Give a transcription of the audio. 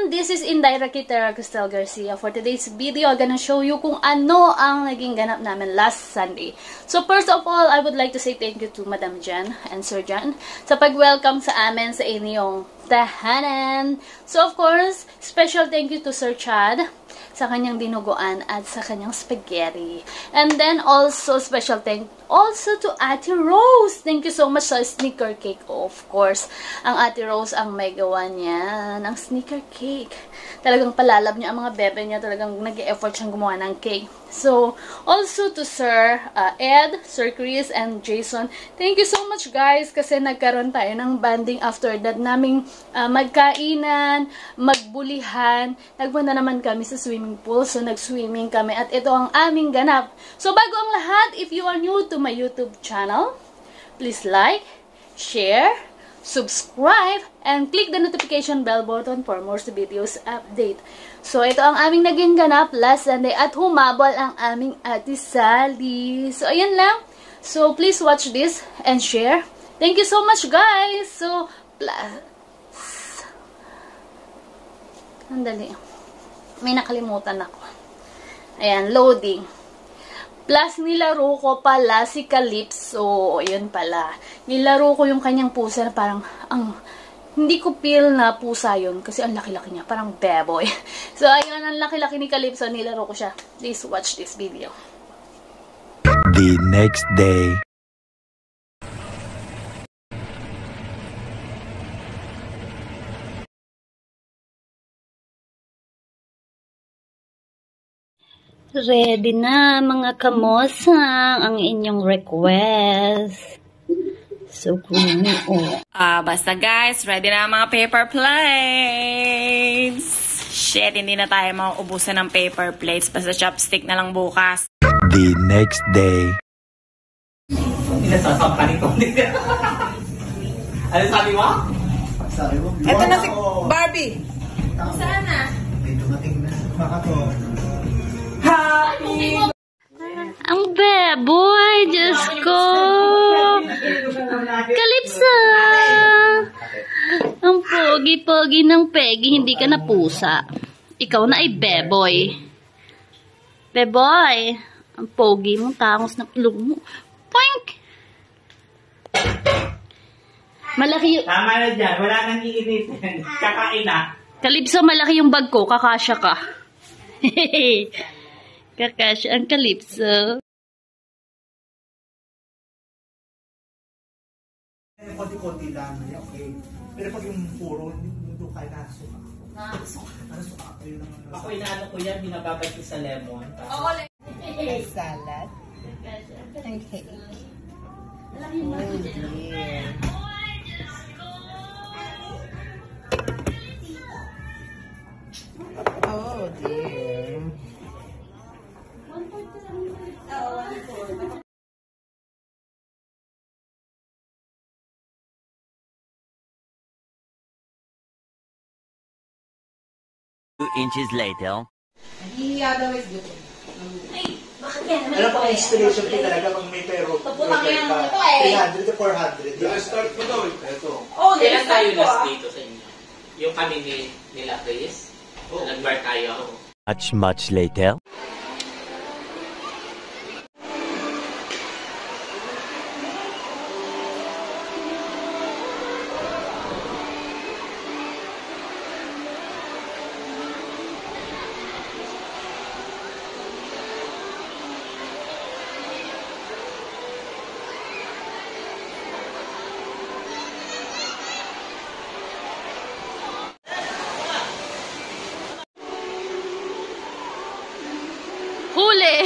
everyone! This is Indaira Kitera Cristel Garcia. For today's video, I'm gonna show you kung ano ang naging ganap namin last Sunday. So first of all, I would like to say thank you to Madam Jan and Sir Jan sa pag-welcome sa amin sa inyong tahanan. So of course, special thank you to Sir Chad sa kanyang dinuguan at sa kanyang spaghetti. And then also, special thank also to Ate Rose. Thank you so much sa sneaker cake. Of course, ang Ate Rose ang may gawa niya ng sneaker cake. Talagang palalab niya ang mga bebe niya. Talagang nag-e-effort siyang gumawa ng cake. So, also to Sir Ed, Sir Chris, and Jason. Thank you so much guys kasi nagkaroon tayo ng banding after that naming magkainan, magbulihan. Nagpunta naman kami sa swimming pool. So, nag-swimming kami at ito ang aming ganap. So, bago ang lahat, if you are new to my YouTube channel, please like, share, subscribe, and click the notification bell button for more videos update. So, ito ang aming naging ganap last Sunday at humabol ang aming Ate Sally. So, ayan lang. So, please watch this and share. Thank you so much, guys. So, andali. May nakalimutan ako. Ayan, loading. Plus, nilaro ko pala si Calypso. Yun pala. Nilaro ko yung kanyang pusa na parang, hindi ko feel na pusa yun. Kasi ang laki-laki niya. Parang beboy. So, ayun, ang laki-laki ni Calypso. Nilaro ko siya. Please watch this video. The next day. Ready na mga kamosang ang inyong request. So creamy, oh. Basta guys, ready na ang mga paper plates. Shit, hindi na tayo mauubusan ng paper plates. Basta chopstick na lang bukas. The next day. Inasasampanin ko. Ano sabi mo? Ito na si Barbie. Saan na? May dumating na. Makato. Ang beboy, Diyos ko! Calypso! Ang pogi-pogi ng Peggy, hindi ka na pusa. Ikaw na ay beboy. Beboy! Ang pogi mo, tangos na ilong mo. Poink! Malaki yung... Tama na dyan, wala nang iinitin. Kakain na. Calypso, malaki yung bag ko, kakasya ka. Hehehe. Kakasya ang Calypso. Konti-konti lang, okay. Pero pag yung puro, hindi kayo nasuka. Nasuka. Ako inaano ko yan, binababad ko sa lemon. Salad. And cake. Oh dear. Oh dear. 2 inches later. Ano pang installation fee talaga pag may pero? Paputang yan ito eh. 300 to 400. Start mo daw ito. Kailan tayo last dito sa inyo? Yung kami nila Chris? Nag-bar tayo. Much later. Huli!